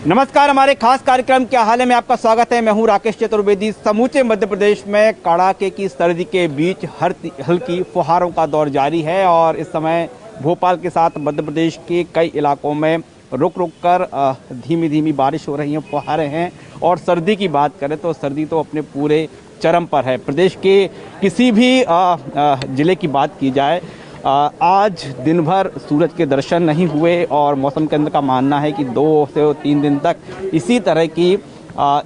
नमस्कार, हमारे खास कार्यक्रम क्या हाल है में आपका स्वागत है। मैं हूं राकेश चतुर्वेदी। समूचे मध्य प्रदेश में कड़ाके की सर्दी के बीच हल्की फुहारों का दौर जारी है और इस समय भोपाल के साथ मध्य प्रदेश के कई इलाकों में रुक रुक कर धीमी धीमी बारिश हो रही है, फुहारें हैं। और सर्दी की बात करें तो सर्दी तो अपने पूरे चरम पर है। प्रदेश के किसी भी ज़िले की बात की जाए, आज दिन भर सूरज के दर्शन नहीं हुए और मौसम केंद्र का मानना है कि 2 से 3 दिन तक इसी तरह की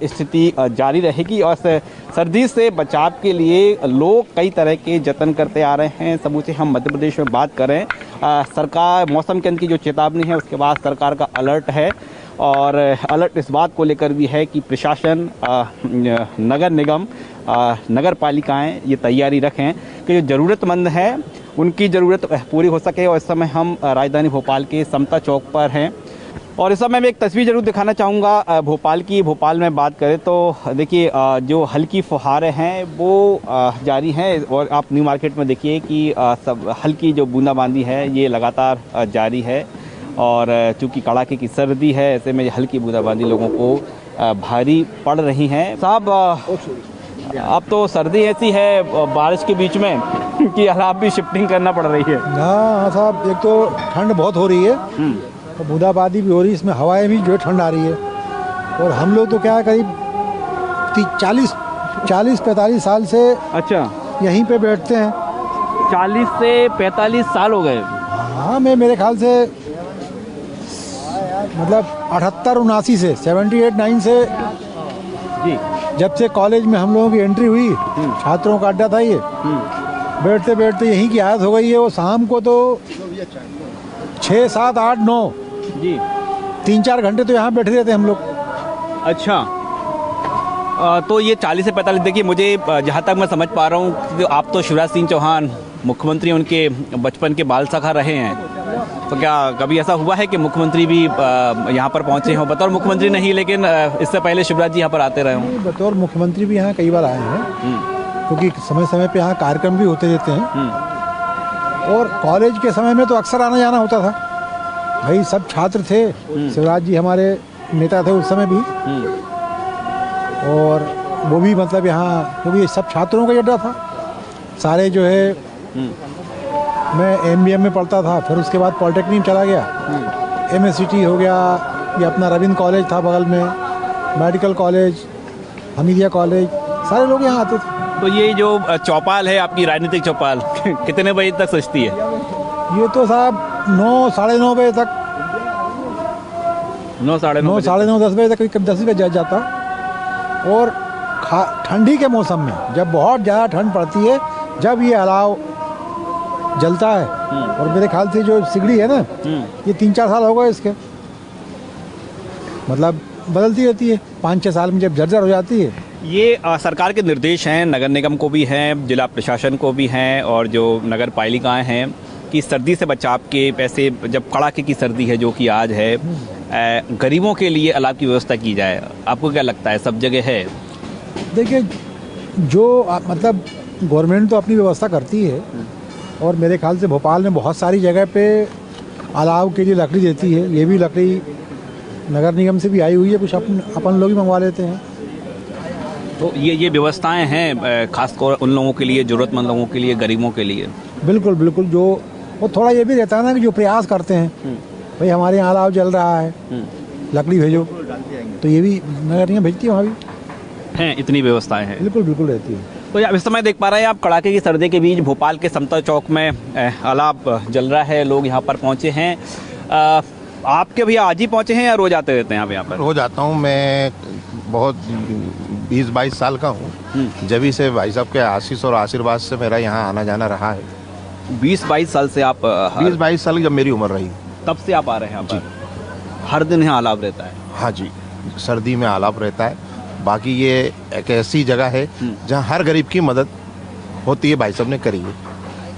स्थिति जारी रहेगी। और सर्दी से बचाव के लिए लोग कई तरह के जतन करते आ रहे हैं। समूचे हम मध्य प्रदेश में बात करें, सरकार मौसम केंद्र की जो चेतावनी है उसके बाद सरकार का अलर्ट है और अलर्ट इस बात को लेकर भी है कि प्रशासन, नगर निगम, नगर पालिकाएँ ये तैयारी रखें कि जो ज़रूरतमंद है उनकी ज़रूरत पूरी हो सके। और इस समय हम राजधानी भोपाल के समता चौक पर हैं और इस समय मैं एक तस्वीर ज़रूर दिखाना चाहूँगा भोपाल की। भोपाल में बात करें तो देखिए जो हल्की फुहारें हैं वो जारी हैं और आप न्यू मार्केट में देखिए कि सब हल्की जो बूंदाबांदी है ये लगातार जारी है। और चूँकि कड़ाके की सर्दी है ऐसे में हल्की बूंदाबांदी लोगों को भारी पड़ रही हैं। साहब, अब तो सर्दी ऐसी है बारिश के बीच में कि हालात भी शिफ्टिंग करना पड़ रही है। हाँ साहब, एक तो ठंड बहुत हो रही है और बूंदाबांदी भी हो रही है, इसमें हवाएं भी जो है ठंड आ रही है। और हम लोग तो क्या करीब 40-45 साल से अच्छा यहीं पे बैठते हैं। 40 से 45 साल हो गए। हाँ, मैं मेरे ख्याल से मतलब 78-79 से 78-9 से जी, जब से कॉलेज में हम लोगों की एंट्री हुई, छात्रों का अड्डा था ये, बैठते बैठते यहीं की आदत हो गई है। वो शाम को तो 6, 7, 8, 9 जी 3-4 घंटे तो यहाँ बैठे रहते हम लोग। अच्छा, तो ये 40 से 45, देखिए मुझे जहाँ तक मैं समझ पा रहा हूँ तो आप तो शिवराज सिंह चौहान मुख्यमंत्री उनके बचपन के बाल सखा रहे हैं। तो क्या कभी ऐसा हुआ है कि मुख्यमंत्री भी यहाँ पर पहुँचे हों? बतौर मुख्यमंत्री नहीं, लेकिन इससे पहले शिवराज जी यहाँ पर आते रहे हों। बतौर मुख्यमंत्री भी यहाँ कई बार आए हैं क्योंकि समय समय पे यहाँ कार्यक्रम भी होते रहते हैं। और कॉलेज के समय में तो अक्सर आना जाना होता था, भाई सब छात्र थे। शिवराज जी हमारे नेता थे उस समय भी, और वो भी मतलब यहाँ क्योंकि सब छात्रों का अड्डा था। सारे जो है मैं MBM में पढ़ता था, फिर उसके बाद पॉलिटेक्निक चला गया, MSCT हो गया, ये अपना रविंद्र कॉलेज था बगल में, मेडिकल कॉलेज, हमीदिया कॉलेज, सारे लोग यहाँ आते थे। तो ये जो चौपाल है आपकी राजनीतिक चौपाल कितने बजे तक सजती है? ये तो साहब 9, साढ़े 9 बजे तक, 9, साढ़े 9, 10 बजे तक, कभी 10 बजे जाता। और ठंडी के मौसम में जब बहुत ज़्यादा ठंड पड़ती है, जब ये अलाव जलता है, और मेरे ख्याल से जो सिगड़ी है ना, ये 3-4 साल हो गए इसके, मतलब बदलती रहती है 5-6 साल में जब जर्जर हो जाती है। ये सरकार के निर्देश हैं, नगर निगम को भी हैं, जिला प्रशासन को भी हैं और जो नगर पालिकाएं हैं कि सर्दी से बचाव के पैसे, जब कड़ाके की सर्दी है जो कि आज है, गरीबों के लिए अलाव की व्यवस्था की जाए। आपको क्या लगता है सब जगह है? देखिए, जो मतलब गवर्नमेंट तो अपनी व्यवस्था करती है और मेरे ख्याल से भोपाल में बहुत सारी जगह पे अलाव के लिए लकड़ी देती है। ये भी लकड़ी नगर निगम से भी आई हुई है, कुछ अपन लोग ही मंगवा लेते हैं। तो ये व्यवस्थाएं हैं खासकर उन लोगों के लिए, ज़रूरतमंद लोगों के लिए, गरीबों के लिए। बिल्कुल बिल्कुल। जो वो थोड़ा ये भी रहता है ना कि जो प्रयास करते हैं, भाई हमारे यहाँ अलाव जल रहा है, लकड़ी भेजो, तो ये भी नगर निगम भेजती है, वहाँ भी हैं, इतनी व्यवस्थाएं हैं। बिल्कुल बिल्कुल रहती है। तो आप इस समय देख पा रहे हैं आप कड़ाके की सर्दी के बीच भोपाल के समता चौक में अलाव जल रहा है, लोग यहाँ पर पहुँचे हैं। आपके भैया आज ही पहुँचे हैं या रोज आते रहते हैं यहाँ पर? रोज आता हूँ मैं, बहुत 20-22 साल का हूँ। जब से भाई साहब के आशीष और आशीर्वाद से मेरा यहाँ आना जाना रहा है। 20-22 साल से आप? 20-22 साल जब मेरी उम्र रही तब से आप आ रहे हैं यहाँ पर? हर दिन यहाँ अलाव रहता है? हाँ जी, सर्दी में अलाव रहता है। बाकी ये एक ऐसी जगह है जहाँ हर गरीब की मदद होती है, भाई साहब ने करी है।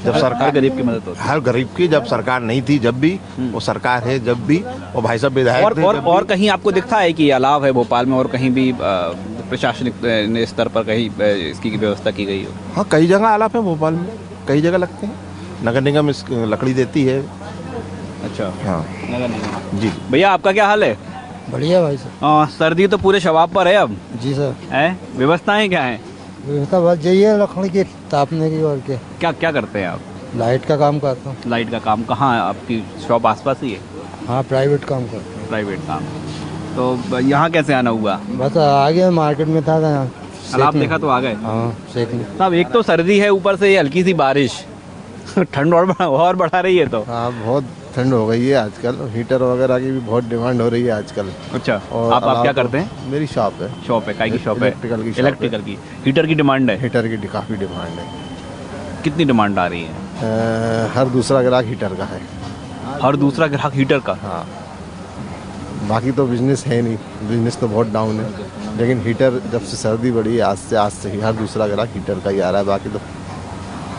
जब सरकार गरीब की मदद होती है, हर गरीब की, जब सरकार नहीं थी जब भी, वो सरकार है जब भी, वो भाई साहब विधायक थे। और कहीं आपको दिखता है कि अलाव है भोपाल में और कहीं भी प्रशासनिक स्तर पर कहीं इसकी व्यवस्था की गई हो? हाँ, कई जगह अलाव है भोपाल में, कई जगह लगते हैं। नगर निगम लकड़ी देती है। अच्छा, हाँ नगर निगम। जी। भैया आपका क्या हाल है? बढ़िया भाई साहब। सर्दी तो पूरे शबाब पर है अब। जी सर। है व्यवस्थाएं क्या हैं? व्यवस्था बस यही है, लकड़ी की तापने की, और क्या। क्या क्या करते हैं आप? लाइट का काम करता हूँ। लाइट का काम। कहाँ है आपकी शॉप? आसपास ही है? हाँ, प्राइवेट काम करता हूँ। प्राइवेट काम। तो यहाँ कैसे आना हुआ? बस आगे मार्केट में था यहाँ अलाप देखा तो आ गए। हाँ, सेकने। साहब एक तो सर्दी है, ऊपर से ये हल्की सी बारिश, ठंड और बढ़ा रही है। तो हाँ, बहुत ठंड हो गई है आजकल। हीटर वगैरह की भी बहुत डिमांड हो रही है आजकल। अच्छा। और आप क्या करते हैं? मेरी शॉप है। शॉप है? काय की शॉप है? इलेक्ट्रिकल की शॉप है। इलेक्ट्रिकल की। हीटर की डिमांड है? हीटर की काफ़ी डिमांड है। कितनी डिमांड आ रही है? हर दूसरा ग्राहक हीटर का है। हर दूसरा ग्राहक हीटर का? हाँ, बाकी तो बिजनेस है नहीं, बिजनेस तो बहुत डाउन है। लेकिन हीटर जब से सर्दी बढ़ी है, आज से ही हर दूसरा ग्राहक हीटर का ही आ रहा है। बाकी तो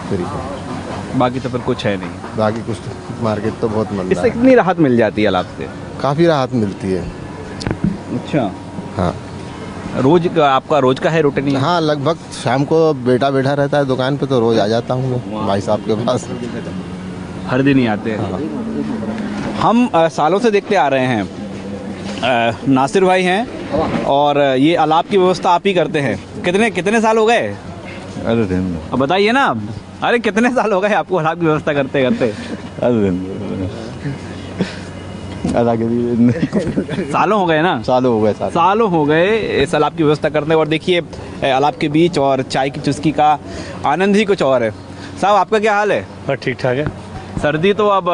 फ्री है। बाकी तो फिर कुछ है नहीं। बाकी कुछ मार्केट तो बहुत मंदा इससे है। कितनी राहत मिल जाती है अलाप से? काफ़ी राहत मिलती है। अच्छा। हाँ। रोज का आपका रोज का है रूटीन? हाँ, लगभग शाम को बेटा बैठा रहता है दुकान पे, तो रोज आ जाता हूँ मैं भाई साहब के पास। हर दिन ही आते हैं? हम सालों से देखते आ रहे हैं। नासिर भाई हैं और ये अलाप की व्यवस्था आप ही करते हैं। कितने साल हो गए? अरे अब बताइए ना। अरे कितने साल हो गए आपको अलाप की व्यवस्था करते करते? सालों हो गए ना? सालों हो गए। सालों हो गए इस अलाप की व्यवस्था करने। और देखिए अलाप के बीच और चाय की चुस्की का आनंद ही कुछ और है। साहब आपका क्या हाल है? ठीक ठाक है। सर्दी तो अब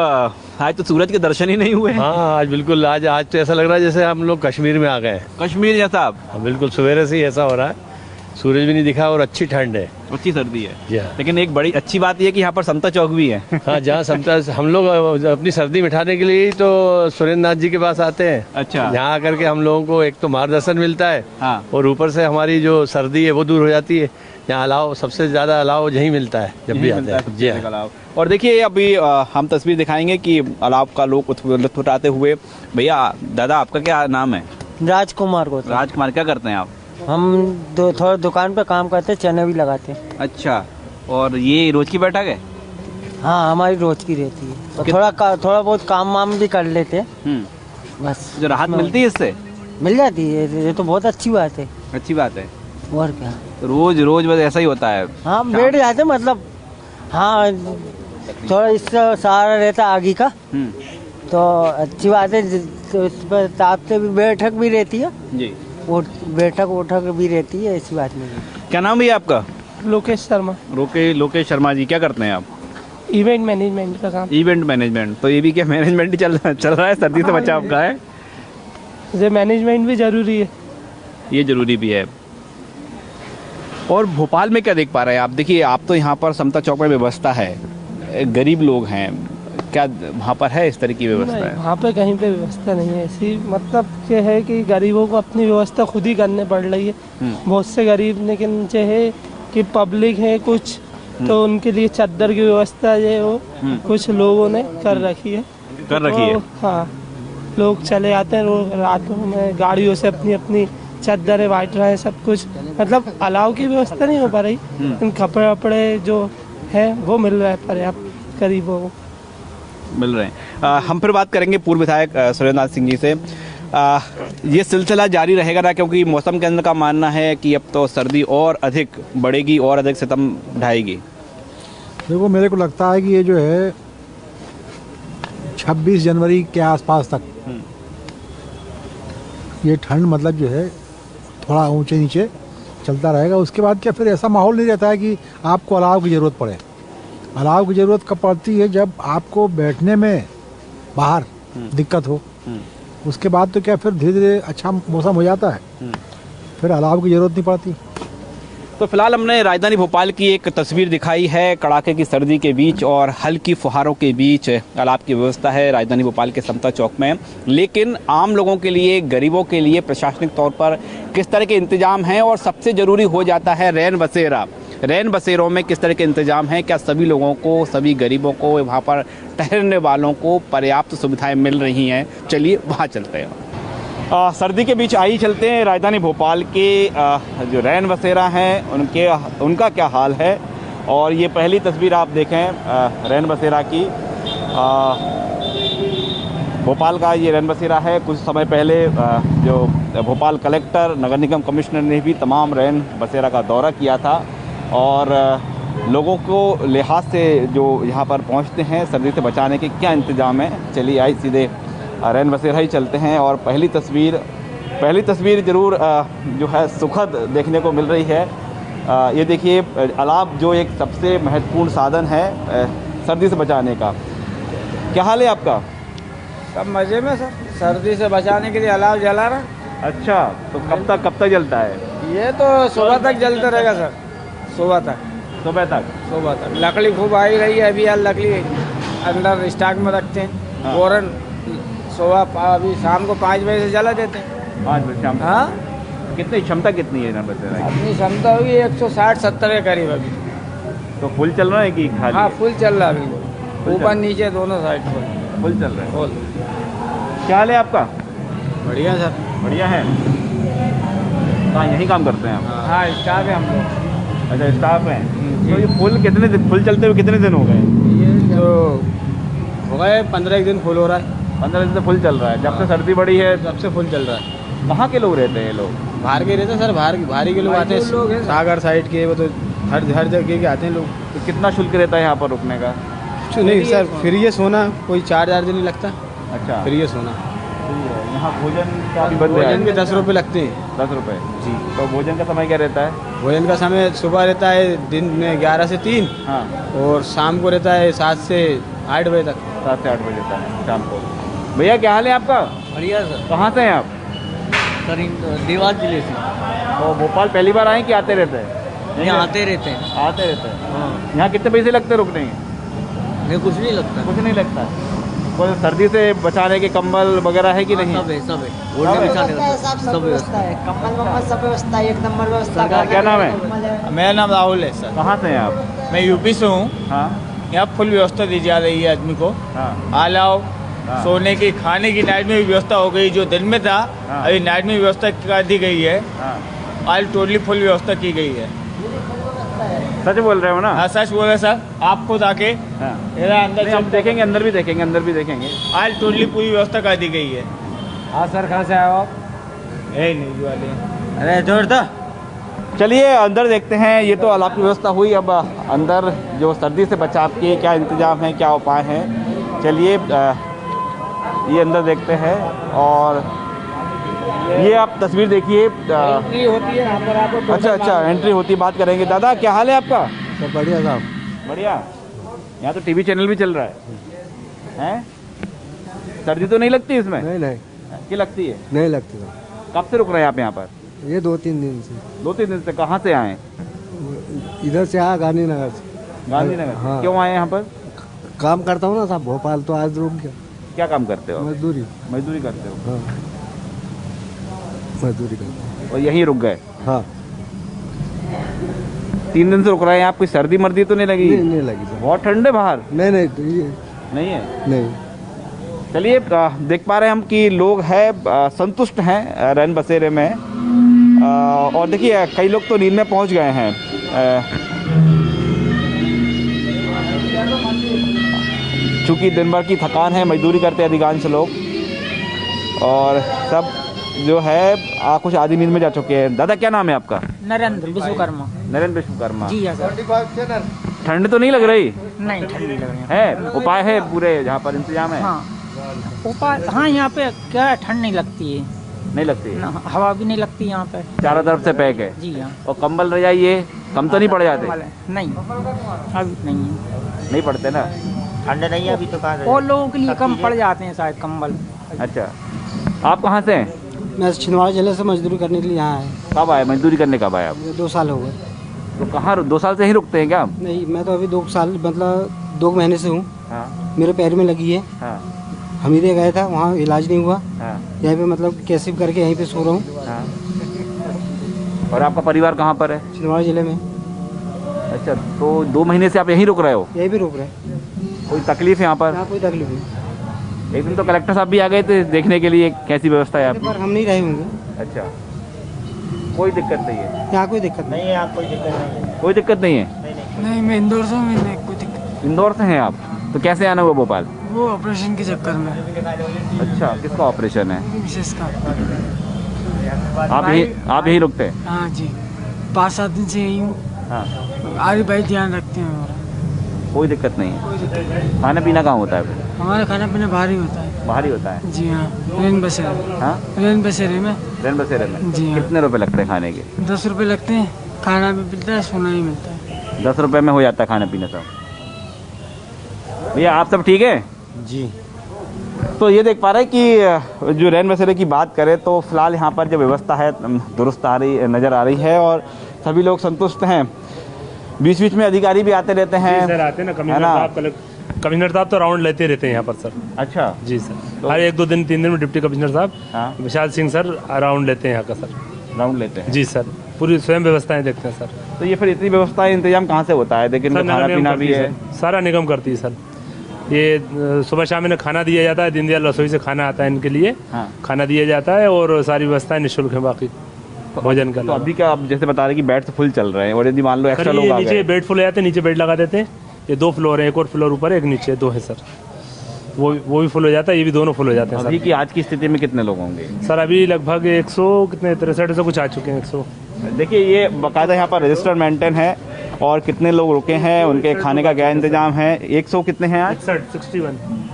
आज तो सूरज के दर्शन ही नहीं हुए। हाँ, आज बिल्कुल आज तो ऐसा लग रहा है जैसे हम लोग कश्मीर में आ गए हैं। कश्मीर जैसा? आप बिल्कुल सवेरे से ही ऐसा हो रहा है, सूरज भी नहीं दिखा और अच्छी ठंड है, अच्छी सर्दी है। जी हाँ। लेकिन एक बड़ी अच्छी बात यह है कि यहाँ पर समता चौक भी है। हाँ, जहाँ समता हम लोग अपनी सर्दी मिटाने के लिए तो सुरेंद्र नाथ जी के पास आते हैं। अच्छा। यहाँ आकर के हम लोगों को एक तो मार्गदर्शन मिलता है। हाँ। और ऊपर से हमारी जो सर्दी है वो दूर हो जाती है। यहाँ अलाव सबसे ज़्यादा अलाव यहीं मिलता है जब भी आते हैं। जी हाँ। और देखिए अभी हम तस्वीर दिखाएंगे कि अलाव का लोग लुत्फ उठाते हुए। भैया दादा आपका क्या नाम है? राजकुमार को। राजकुमार। क्या करते हैं आप? हम थोड़ा दुकान पे काम करते, चने भी लगाते हैं। अच्छा। और ये रोज की बैठक है? हाँ, हमारी रोज की रहती है। और थोड़ा बहुत काम वाम भी कर लेते हैं। बस जो राहत मिलती है इससे? मिल जाती है, ये तो बहुत अच्छी बात है। अच्छी बात है। और क्या, रोज बस ऐसा ही होता है? हाँ, बैठ जाते मतलब। हाँ, थोड़ा इससे सहारा रहता आगे का, तो अच्छी बात है। तो इस पर तापते भी, बैठक भी रहती है जी। और बैठक भी रहती है, ऐसी बात नहीं है। क्या नाम है आपका? लोकेश शर्मा। लोकेश शर्मा जी। क्या करते हैं आप? इवेंट मैनेजमेंट का काम। Event management. तो ये भी क्या मैनेजमेंट ही चल रहा है? सर्दी से बचाव का है? ये मैनेजमेंट भी जरूरी है। ये जरूरी भी है। और भोपाल में क्या देख पा रहे हैं आप? देखिए आप तो यहाँ पर समता चौक में व्यवस्था है, गरीब लोग हैं, क्या वहाँ पर है इस तरह की व्यवस्था? है वहाँ पे कहीं पे व्यवस्था नहीं है ऐसी। मतलब ये है कि गरीबों को अपनी व्यवस्था खुद ही करनी पड़ रही है। बहुत से गरीब, लेकिन ये है कि पब्लिक है कुछ, तो उनके लिए चादर की व्यवस्था जो है वो कुछ लोगों ने कर रखी है। हाँ, लोग चले आते हैं रातों में गाड़ियों से, अपनी अपनी चादरें बांट रहे हैं, सब कुछ। मतलब अलाव की व्यवस्था नहीं हो पा रही, लेकिन कपड़े वपड़े जो है वो मिल रहा है पर्याप्त गरीबों को। मिल रहे हैं। हम फिर बात करेंगे पूर्व विधायक सुरेंद्र नाथ सिंह जी से। ये सिलसिला जारी रहेगा ना, क्योंकि मौसम केंद्र का मानना है कि अब तो सर्दी और अधिक बढ़ेगी और अधिक सितम ढाएगी। देखो, मेरे को लगता है कि ये जो है 26 जनवरी के आसपास तक ये ठंड मतलब जो है थोड़ा ऊंचे नीचे चलता रहेगा। उसके बाद क्या फिर ऐसा माहौल नहीं रहता है कि आपको अलाव की ज़रूरत पड़े। अलाव की ज़रूरत कब पड़ती है? जब आपको बैठने में बाहर दिक्कत हो। उसके बाद तो क्या फिर धीरे धीरे अच्छा मौसम हो जाता है, फिर अलाव की ज़रूरत नहीं पड़ती। तो फिलहाल हमने राजधानी भोपाल की एक तस्वीर दिखाई है कड़ाके की सर्दी के बीच और हल्की फुहारों के बीच अलाव की व्यवस्था है राजधानी भोपाल के समता चौक में। लेकिन आम लोगों के लिए, गरीबों के लिए प्रशासनिक तौर पर किस तरह के इंतजाम हैं? और सबसे ज़रूरी हो जाता है रैन बसेरों में किस तरह के इंतजाम हैं? क्या सभी लोगों को, सभी गरीबों को, वहाँ पर ठहरने वालों को पर्याप्त सुविधाएँ मिल रही हैं? चलिए वहाँ चलते हैं। सर्दी के बीच आई चलते हैं राजधानी भोपाल के जो रैन बसेरा हैं उनका क्या हाल है। और ये पहली तस्वीर आप देखें रैन बसेरा की। भोपाल का ये रैन बसेरा है। कुछ समय पहले जो भोपाल कलेक्टर, नगर निगम कमिश्नर ने भी तमाम रैन बसेरा का दौरा किया था और लोगों को लिहाज से जो यहाँ पर पहुँचते हैं सर्दी से बचाने के क्या इंतजाम है। चलिए आइए सीधे रैन बसेरा ही चलते हैं और पहली तस्वीर ज़रूर जो है सुखद देखने को मिल रही है। ये देखिए अलाव जो एक सबसे महत्वपूर्ण साधन है सर्दी से बचाने का। क्या हाल है आपका? सब मज़े में सर। सर्दी से बचाने के लिए अलाव जला रहा। अच्छा, तो कब तक जलता है? ये तो सुबह तक जलता रहेगा सर। सुबह तक लकड़ी खूब आई रही है। अभी यार लकड़ी अंदर स्टॉक में रखते हैं। हाँ। बोरन सुबह अभी शाम को 5 बजे से जला देते हैं। 5 बजे शाम? हाँ। कितनी क्षमता कितनी है रैन बसेरा की? अपनी क्षमता होगी 160-70 के करीब अभी। तो फुल चल रहा है कि खाली? हाँ, फुल चल रहा है अभी, ऊपर नीचे दोनों साइड फुल चल रहा है। फुल। क्या हाल है आपका? बढ़िया सर। बढ़िया है। हाँ, यहीं काम करते हैं आप? हाँ, स्टाफ है हम लोग। अच्छा, स्टाफ हैं। तो ये फुल चलते हुए कितने दिन हो गए? ये तो हो गए 15 दिन फुल हो रहा है। 15 दिन से फुल चल रहा है। जब से सर्दी बढ़ी है तब से फुल चल रहा है। कहाँ के लोग रहते हैं? लोग बाहर के रहते हैं सर। बाहर के लोग आते हैं, सागर साइड के। वो तो हर जगह के आते हैं लोग। तो कितना शुल्क रहता है यहाँ पर रुकने का? कुछ नहीं सर, फ्री है सोना। कोई चार्ज नहीं लगता। अच्छा, फ्री है सोना। यहाँ भोजन का भी बंद है? भोजन के 10 रुपये लगते हैं। 10 रुपये जी। तो भोजन का समय क्या रहता है? भोजन का समय सुबह रहता है दिन में 11 से 3। हाँ। और शाम को रहता है 7 से 8 बजे तक। 7 से 8 बजे रहता है शाम को। भैया क्या हाल है आपका? बढ़िया सर। कहाँ से हैं आप? सर देवास जिले से। तो भोपाल पहली बार आए कि आते रहते हैं? यहाँ आते रहते हैं। आते रहते हैं। हाँ, यहाँ कितने पैसे लगते हैं रुकने के? ये कुछ नहीं लगता। कुछ नहीं लगता। कोई सर्दी से बचाने के कंबल वगैरह है कि नहीं? सब है ओढ़ने बिछाने का सब व्यवस्था है। कम्बल वम्बल सब व्यवस्था है, एक नंबर व्यवस्था। सरकार क्या नाम है? मेरा नाम राहुल है सर। कहाँ से हैं आप? मैं यूपी से हूँ। हाँ यहाँ फुल व्यवस्था दी जा रही है आदमी को। हाँ अलाव, हाँ। सोने की, खाने की नाइट में भी व्यवस्था हो गई। जो दिन में था हाँ। अभी नाइट में व्यवस्था कर दी गई है। हाँ। आज टोटली फुल व्यवस्था की गई है। सच बोल रहे हो ना? हाँ, सच बोल रहे सर। आप खुद आके हाँ। मेरा अंदर नहीं, हम देखेंगे, अंदर भी देखेंगे। आज टोटली पूरी व्यवस्था कर दी गई है। हाँ सर, कहाँ से आए हो आप? नहीं वाले। अरे जोर था। चलिए अंदर देखते हैं। ये तो अलाव की व्यवस्था हुई। अब अंदर जो सर्दी से बचाव के क्या इंतजाम है, क्या उपाय हैं, चलिए ये अंदर देखते हैं। और ये आप तस्वीर देखिए। एंट्री होती है यहाँ पर आपको। अच्छा, एंट्री होती है। बात करेंगे। दादा क्या हाल है आपका? सब बढ़िया साहब। बढ़िया। यहाँ तो टीवी चैनल भी चल रहा है। हैं? सर्दी तो नहीं लगती इसमें? नहीं क्या लगती है? नहीं लगती साहब। कब से रुक रहे हैं आप यहाँ पर? ये 2-3 दिन से। 2-3 दिन से। कहाँ से आए? इधर से आया गांधीनगर से। गांधीनगर। हाँ। क्यों आए यहाँ पर? काम करता हूँ ना साहब भोपाल, तो आज रुक गया। क्या काम करते हो? मजदूरी करते हो? हाँ, मजदूरी करता हूँ। और यहीं रुक गए? हाँ। 3 दिन से रुक रहे हैं आप। कोई सर्दी मर्दी तो नहीं लगी? नहीं लगी सर। बहुत ठंड है बाहर? नहीं तो ये नहीं है। नहीं। चलिए देख पा रहे हैं हम कि लोग हैं संतुष्ट हैं रैन बसेरे में। और देखिए कई लोग तो नींद में पहुंच गए हैं। चूँकि दिन भर की थकान है, मजदूरी करते हैं अधिकांश लोग, और सब जो है कुछ आधी नींद में जा चुके हैं। दादा क्या नाम है आपका? नरेंद्र विश्वकर्मा। नरेंद्र विश्वकर्मा। जी हाँ सर। ठंड तो नहीं लग रही नहीं, ठंड नहीं लग रही है? उपाय है पूरे यहाँ पर, इंतजाम है? हाँ उपाय। हाँ, यहाँ पे क्या है, ठंड नहीं लगती है। नहीं लगती है? ना, हवा भी नहीं लगती यहाँ पे। चारों तरफ से पैक है? जी हाँ। और कंबल रजाई ये कम तो नहीं पड़ जाते? नहीं, अभी नहीं है। नहीं पड़ते ना? ठंड नहीं है अभी तो। कहाँ और लोगों के लिए कम पड़ जाते हैं शायद कंबल। अच्छा, आप कहाँ से हैं? मैं छिंदवाड़ा जिले से मजदूरी करने के लिए यहाँ आए। कब आए मजदूरी करने? कब आए आप? 2 साल हो गए। तो कहाँ 2 साल से ही रुकते हैं क्या आप? नहीं, मैं तो अभी 2 साल मतलब 2 महीने से हूँ। हाँ मेरे पैर में लगी है। हाँ हमीदे गया था, वहाँ इलाज नहीं हुआ। हाँ यहाँ पे मतलब कैसे भी करके यहीं पे सो रहा हूँ। हाँ। और आपका परिवार कहाँ पर है? छिंदवाड़ा जिले में। अच्छा, तो 2 महीने से आप यहीं रुक रहे हो? यहीं पे रुक रहे हैं। कोई तकलीफ है यहाँ पर? यहाँ कोई तकलीफ नहीं। एक दिन तो कलेक्टर साहब भी आ गए थे देखने के लिए कैसी व्यवस्था है आपकी। पर हम नहीं रहे होंगे। अच्छा, कोई दिक्कत नहीं है? यहाँ कोई दिक्कत नहीं नहीं है, कोई दिक्कत नहीं है। कोई दिक्कत नहीं है? नहीं, मैं इंदौर से हूँ। कोई दिक्कत। इंदौर से हैं आप? तो कैसे आना हुआ भोपाल? वो ऑपरेशन के चक्कर में। अच्छा, किसका ऑपरेशन है? मिसेस का। आप यही रुकते हैं? हाँ जी, 5-7 दिन से यही हूँ। हाँ, आगे भाई ध्यान रखते हैं हमारा, कोई दिक्कत नहीं है। कोई दिक्कत नहीं। खाना पीना कहाँ होता है फिर? हमारा खाना पीना भारी होता है। बाहर ही होता है? जी हाँ, रेन बसेरे। हाँ, रेन बसेरे में। रेन बसेरे में? जी हाँ। कितने रुपए लगते हैं खाने के? 10 रुपये लगते हैं, खाना भी मिलता है, सोना ही मिलता है। 10 रुपए में हो जाता है खाना पीना सब? भैया आप सब ठीक है? जी। तो ये देख पा रहे हैं कि जो रैन बसेरे की बात करें तो फिलहाल यहाँ पर जो व्यवस्था है दुरुस्त नज़र आ रही है और सभी लोग संतुष्ट हैं। बीच बीच में अधिकारी भी आते रहते हैं। जी सर, आते हैं ना, कमिश्नर साहब तो राउंड लेते रहते हैं यहाँ पर सर। अच्छा जी सर, हर 1-2 दिन 3 दिन में डिप्टी कमिश्नर साहब विशाल सिंह सर राउंड लेते हैं यहाँ का सर। राउंड लेते हैं? जी सर, पूरी स्वयं व्यवस्थाएं देखते हैं सर। तो ये फिर इतनी व्यवस्था इंतजाम कहाँ से होता है? देखिए खाना पीना भी है, सारा निगम करती है सर। ये सुबह शाम इन्हें खाना दिया जाता है, दीनदयाल रसोई से खाना आता है इनके लिए। खाना दिया जाता है और सारी व्यवस्थाएं निःशुल्क है बाकी भोजन का। तो अभी क्या आप जैसे बता रहे हैं कि बेड फुल चल रहे हैं और यदि मान लो एक्स्ट्रा लोग आ गए? नीचे बेड फुल हो जाते हैं, नीचे बेड लगा देते हैं। ये 2 फ्लोर है, एक और फ्लोर ऊपर है, एक नीचे, 2 है सर। वो भी फुल हो जाता है, ये भी दोनों फुल हो जाते हैं। अभी की आज की स्थिति में कितने लोग होंगे सर? अभी लगभग 163 कुछ आ चुके हैं। 100। देखिए ये बाकायदा यहाँ पर रजिस्टर मेंटेन है और कितने लोग रुके हैं, उनके खाने का क्या इंतजाम है। 100 कितने हैं आज?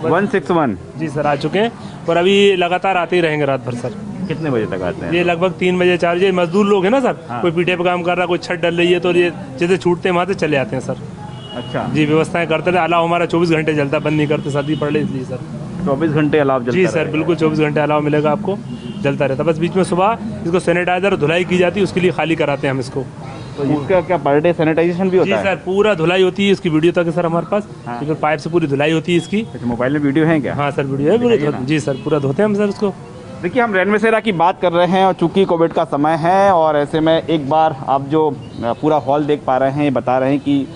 161 जी सर आ चुके हैं और अभी लगातार आते ही रहेंगे रात भर सर। कितने बजे तक आते हैं? ये लगभग 3 बजे 4 बजे। मजदूर लोग हैं ना सर, कोई पीठे पे काम कर रहा है, कोई छत डल रही है, तो ये जैसे छूटते हैं वहाँ से चले आते हैं सर। अच्छा जी, व्यवस्थाएं करते रहे। अलाव हमारा 24 घंटे चलता है, बंद नहीं करते, सर्दी पड़ रही इसलिए सर। 24 घंटे अलाव चलता? जी सर, बिल्कुल 24 घंटे अलाव मिलेगा आपको, जलता रहता। बस बीच में सुबह इसको सैनिटाइजर धुलाई की जाती है, उसके लिए खाली कराते हैं हम इसको। तो इसका क्या पर डे सैनिटाइजेशन भी होता है? जी सर, पूरा धुलाई होती है इसकी। वीडियो तक है सर हमारे पास, फिर पाइप से पूरी धुलाई होती है इसकी। मोबाइल में वीडियो है क्या? हाँ सर, वीडियो है पूरी। जी सर, पूरा धोते हैं हम सर उसको। देखिए हम रैन बसेरा की बात कर रहे हैं और चूंकि कोविड का समय है और ऐसे में एक बार आप जो पूरा हॉल देख पा रहे हैं, बता रहे हैं कि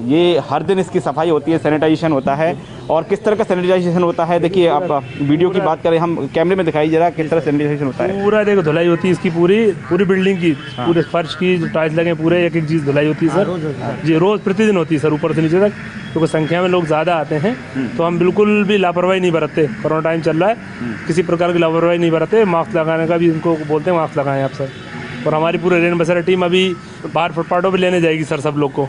ये हर दिन इसकी सफाई होती है, सैनिटाइजेशन होता है। और किस तरह का सैनिटाइजेशन होता है देखिए आप वीडियो की बात करें, हम कैमरे में दिखाई जरा किस तरह सैनिटाइजेशन होता है। पूरा देखो धुलाई होती है इसकी, पूरी बिल्डिंग की, पूरे फर्श की जो टाइल्स लगे पूरे एक एक चीज़ धुलाई होती है सर। जी, रोज़ प्रतिदिन होती है सर, ऊपर से नीचे तक। क्योंकि संख्या में लोग ज़्यादा आते हैं तो हम बिल्कुल भी लापरवाही नहीं बरतते। कोरोना टाइम चल रहा है, किसी प्रकार की लापरवाही नहीं बरतते। मास्क लगाने का भी इनको बोलते हैं, मास्क लगाएं आप सर। और हमारी पूरे रैन बसेरा टीम अभी बाहर फुटपाथों पर लेने जाएगी सर सब लोग को।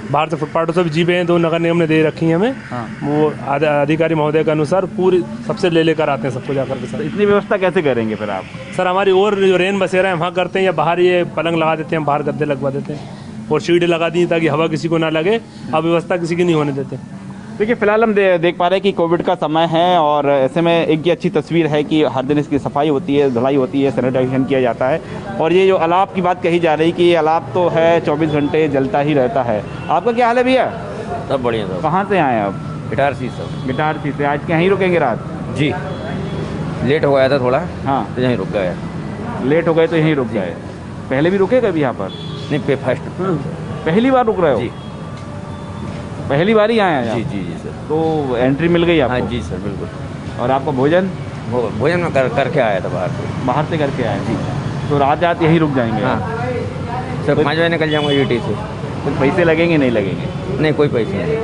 बाहर से फुटपाथों से भी जीपें हैं, 2 नगर निगम ने दे रखी हैं हमें। वो अधिकारी महोदय के अनुसार पूरी सबसे लेकर आते हैं सबको जाकर के सर। इतनी व्यवस्था कैसे करेंगे फिर आप? सर हमारी और जो रेन बसेरा है वहाँ करते हैं, या बाहर ये पलंग लगा देते हैं, बाहर गद्दे लगवा देते हैं और शीट लगा दी ताकि हवा किसी को ना लगे। अब व्यवस्था किसी की नहीं होने देते। देखिए फिलहाल हम देख पा रहे हैं कि कोविड का समय है और ऐसे में एक ये अच्छी तस्वीर है कि हर दिन इसकी सफाई होती है, धुलाई होती है, सैनिटाइजेशन किया जाता है। और ये जो अलाव की बात कही जा रही कि ये अलाव तो है 24 घंटे जलता ही रहता है। आपका क्या हाल है भैया? सब बढ़िया सर। कहाँ से आए आप? गिटारसी सर। गिटारसी से। आज यहीं रुकेंगे रात? जी, लेट हो गया था थोड़ा। हाँ, तो यहीं रुक गए। लेट हो गए तो यहीं रुक गए। पहले भी रुके कभी यहाँ पर? नहीं, फर्स्ट पहली बार रुक रहे हो? जी, पहली बार ही आए हैं? जी जी जी सर। तो एंट्री मिल गई आपको? हाँ जी सर, बिल्कुल। और आपका भोजन? भोजन में करके आया था बाहर से करके आए? जी। तो रात यहीं रुक जाएंगे? हाँ सर, 5 बजे निकल जाऊँगा यूटी से। कुछ पैसे लगेंगे? नहीं लगेंगे? नहीं, कोई पैसे नहीं।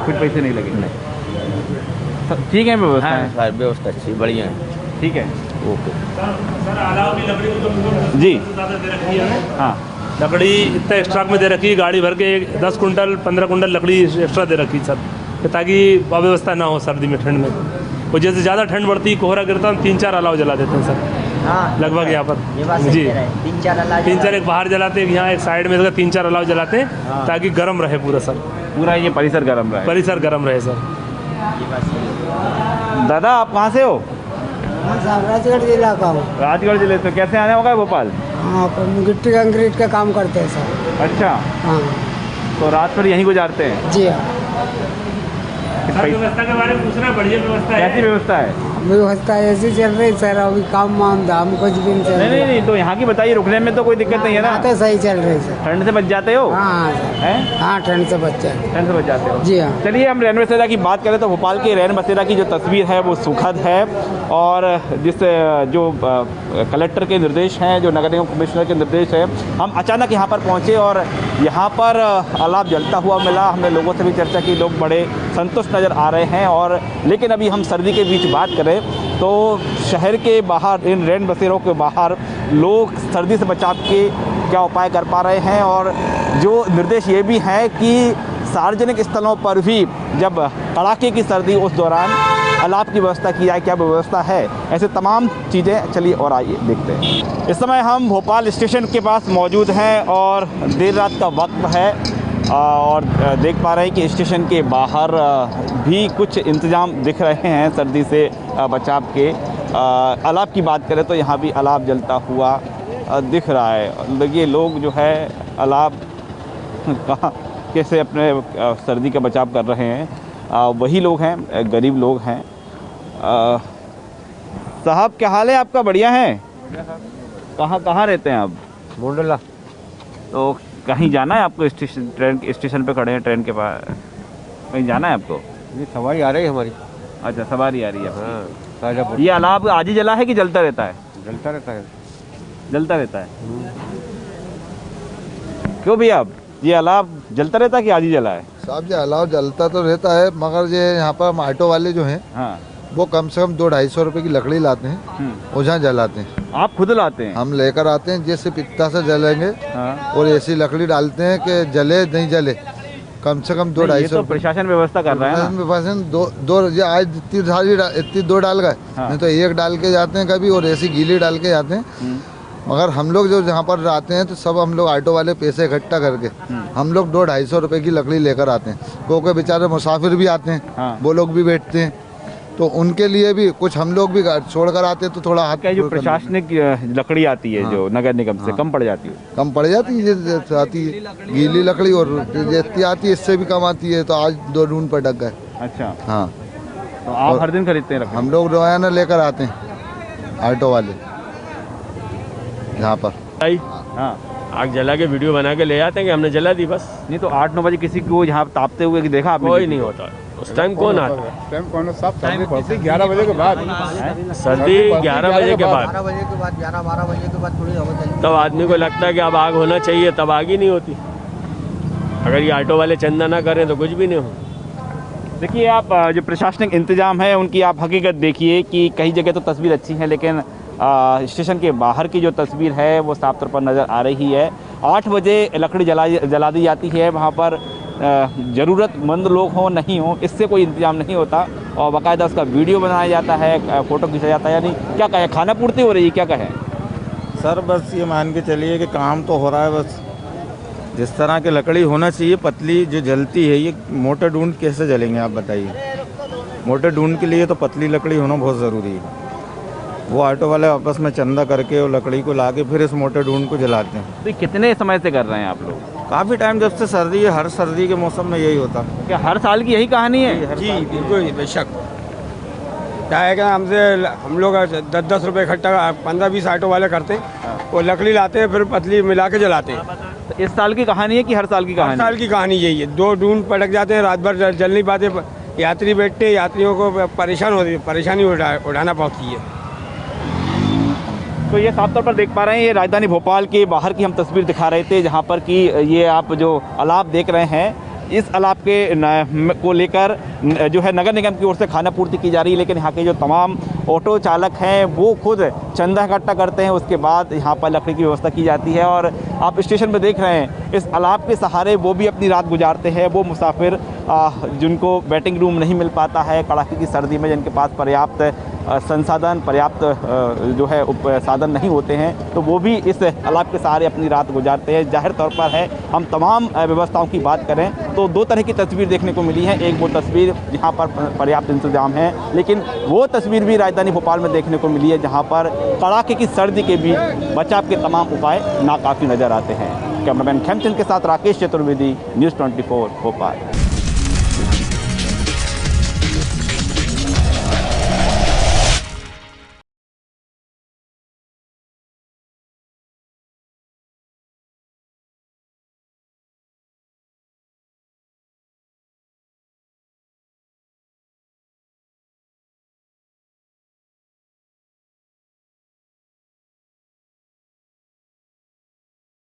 कुछ पैसे नहीं लगेंगे? नहीं। ठीक है व्यवस्था? हाँ सर, व्यवस्था अच्छी बढ़िया है। ठीक है, ओके सर। अलाव भी लकड़ी को जी दे रखी है। हाँ, लकड़ी इतना स्टॉक में दे रखी है, गाड़ी भर के 10 कुंटल 15 कुंटल लकड़ी एक्स्ट्रा दे रखी सर, ताकि अव्यवस्था ना हो सर्दी में, ठंड में। और जैसे ज़्यादा ठंड बढ़ती है, कोहरा गिरता है, 3-4 अलाव जला देते हैं सर। लगभग यहाँ पर जी 3-4 एक बाहर जलाते हैं, यहाँ एक साइड में 3-4 अलाव जलाते हैं ताकि गर्म रहे पूरा सर। पूरा ये परिसर गर्म रहे सर। दादा आप कहाँ से हो? राजगढ़ जिला का हूँ। राजगढ़ जिले से। कैसे आने होगा भोपाल? हाँ, गिट्टी कंक्रीट का काम करते हैं सर। अच्छा, हाँ। तो रात भर यहीं गुजारते हैं? जी हाँ। व्यवस्था के बारे में पूछना, बढ़िया व्यवस्था है। कैसी व्यवस्था है? व्यवस्था ऐसी चल रही सर, अभी काम वाम धाम कुछ भी नहीं चल रहा। नहीं, तो यहाँ की बताइए, रुकने में तो कोई दिक्कत नहीं है ना? तो सही चल रही सर। ठंड से बच जाते हो? हाँ हैं? हाँ, ठंड से बच जाते। ठंड से बच जाते हो जी हाँ। चलिए, हम रैन बसेरा की बात करें तो भोपाल के रैन बसेरा की जो तस्वीर है वो सुखद है, और जिस जो कलेक्टर के निर्देश हैं, जो नगर निगम कमिश्नर के निर्देश है, हम अचानक यहाँ पर पहुँचे और यहाँ पर अलाव जलता हुआ मिला। हमने लोगों से भी चर्चा की, लोग बड़े संतुष्ट नज़र आ रहे हैं। और लेकिन अभी हम सर्दी के बीच बात करें तो शहर के बाहर, इन रैन बसेरों के बाहर लोग सर्दी से बचाव के क्या उपाय कर पा रहे हैं, और जो निर्देश ये भी है कि सार्वजनिक स्थलों पर भी जब कड़ाके की सर्दी, उस दौरान अलाव की व्यवस्था की जाए, क्या व्यवस्था है, ऐसे तमाम चीज़ें। चलिए और आइए देखते हैं। इस समय हम भोपाल स्टेशन के पास मौजूद हैं और देर रात का वक्त है, और देख पा रहे हैं कि स्टेशन के बाहर भी कुछ इंतजाम दिख रहे हैं सर्दी से बचाव के। अलाव की बात करें तो यहाँ भी अलाव जलता हुआ दिख रहा है। देखिए, लोग जो है अलाव कहाँ कैसे अपने सर्दी का बचाव कर रहे हैं, वही लोग हैं, गरीब लोग हैं। साहब, क्या हाल है आपका? बढ़िया है? कहाँ रहते हैं आप? बोंडला। तो कहीं जाना है आपको? ट्रेन स्टेशन पे खड़े हैं, ट्रेन के पास, कहीं जाना है आपको? ये सवारी आ रही है हमारी। अच्छा, सवारी आ रही है। हाँ, ताजापुर। ये अलाव आज ही जला है कि जलता रहता है? जलता रहता है। जलता रहता है। क्यों भैया, ये अलाव जलता रहता है कि आज ही जला है? साहब, ये अलाव जलता तो रहता है, मगर ये यहाँ पर ऑटो वाले जो हैं, हाँ, वो कम से कम 200-250 रुपए की लकड़ी लाते हैं और जहाँ जलाते हैं। आप खुद लाते हैं? हम लेकर आते हैं, जैसे पित्ता से जलेंगे। हाँ। और ऐसी लकड़ी डालते हैं कि जले नहीं जले, कम से कम 200-250 तो प्रशासन व्यवस्था कर रहा है ना? प्रशासन दो आज इतनी दो डाल गए, नहीं तो एक डाल के जाते हैं कभी, और ऐसी गीली डाल के जाते हैं। मगर हम लोग जो जहाँ पर आते हैं तो सब हम लोग ऑटो वाले पैसे इकट्ठा करके हम लोग 200-250 रुपए की लकड़ी लेकर आते हैं। क्योंकि बेचारे मुसाफिर भी आते हैं, हाँ। वो लोग भी बैठते हैं, तो उनके लिए भी कुछ हम लोग भी छोड़ कर आते हैं, तो थोड़ा हाथ। जो प्रशासनिक लकड़ी आती है, जो नगर निगम से, कम पड़ जाती है? कम पड़ जाती है, आती है गीली लकड़ी, और जितनी आती है इससे भी कम आती है। तो आज 2 ढूंढ पर डग गए। अच्छा, हाँ। तो आप हर दिन खरीदते हैं? हम लोग रोजाना लेकर आते हैं, ऑटो वाले यहाँ पर। हाँ, आग जला के वीडियो बना के ले आते हैं कि हमने जला दी, बस। नहीं तो 8-9 बजे किसी को यहाँ तापते हुए कि देखा आपने? कोई नहीं होता उस टाइम। कौन आता है? टाइम कौन? सब सर्दी पड़ती 11 बजे के बाद। सर्दी 11 बजे के बाद, 12 बजे के बाद, 11-12 बजे के बाद थोड़ी हवा चलती। तब आदमी को लगता है कि अब आग होना चाहिए, तब आग ही नहीं होती। अगर ये ऑटो वाले चंदा ना करें तो कुछ भी नहीं हो। देखिए, आप जो प्रशासनिक इंतजाम है उनकी आप हकीकत देखिए कि कई जगह तो तस्वीर अच्छी है, लेकिन स्टेशन के बाहर की जो तस्वीर है वो साफ तौर पर नज़र आ रही है। 8 बजे लकड़ी जला दी जाती है, वहाँ पर ज़रूरतमंद लोग हों नहीं हों, इससे कोई इंतजाम नहीं होता, और बाकायदा उसका वीडियो बनाया जाता है, फ़ोटो खींचा जाता है। यानी क्या कहें, खाना पूर्ति हो रही है, क्या कहें? सर, बस ये मान के चलिए कि काम तो हो रहा है, बस जिस तरह की लकड़ी होना चाहिए पतली जो जलती है, ये मोटे ढूंढ कैसे जलेंगे आप बताइए? मोटे ढूंढ के लिए तो पतली लकड़ी होना बहुत ज़रूरी है। वो ऑटो वाले आपस में चंदा करके और लकड़ी को लाके फिर इस मोटे ढूंढ को जलाते हैं। तो कितने समय से कर रहे हैं आप लोग? काफ़ी टाइम, जब से सर्दी है, हर सर्दी के मौसम में यही होता है। क्या हर साल की यही कहानी है? जी बिल्कुल, बेशक। क्या है कि हम लोग 10-10 रुपये इकट्ठा 15-20 ऑटो वाले करते हैं, वो लकड़ी लाते हैं, फिर पतली मिला के जलाते हैं। तो इस साल की कहानी है कि हर साल की कहानी? हर साल की कहानी यही है। 2 ढूंढ पटक जाते हैं, रात भर जल नहीं पाते, यात्री बैठते, यात्रियों को परेशानी उठाना पड़ती है। तो ये साफ तौर पर देख पा रहे हैं, ये राजधानी भोपाल के बाहर की हम तस्वीर दिखा रहे थे, जहाँ पर कि ये आप जो अलाव देख रहे हैं, इस अलाव के को लेकर जो है नगर निगम की ओर से खाना पूर्ति की जा रही है। लेकिन यहाँ के जो तमाम ऑटो चालक हैं वो खुद चंदा इकट्ठा करते हैं, उसके बाद यहाँ पर लकड़ी की व्यवस्था की जाती है। और आप स्टेशन पर देख रहे हैं, इस अलाव के सहारे वो भी अपनी रात गुजारते हैं। वो मुसाफिर जिनको वेटिंग रूम नहीं मिल पाता है कड़ाके की सर्दी में, जिनके पास पर्याप्त संसाधन, पर्याप्त जो है साधन नहीं होते हैं, तो वो भी इस अलाव के सहारे अपनी रात गुजारते हैं। जाहिर तौर पर है, हम तमाम व्यवस्थाओं की बात करें तो 2 तरह की तस्वीर देखने को मिली है। एक वो तस्वीर जहाँ पर पर्याप्त इंतजाम है, लेकिन वो तस्वीर भी राजधानी भोपाल में देखने को मिली है जहाँ पर कड़ाके की सर्दी के बीच बचाव के तमाम उपाय नाकाफी नज़र आते हैं। कैमरामैन खेमचंद के साथ राकेश चतुर्वेदी, न्यूज़ 24 भोपाल।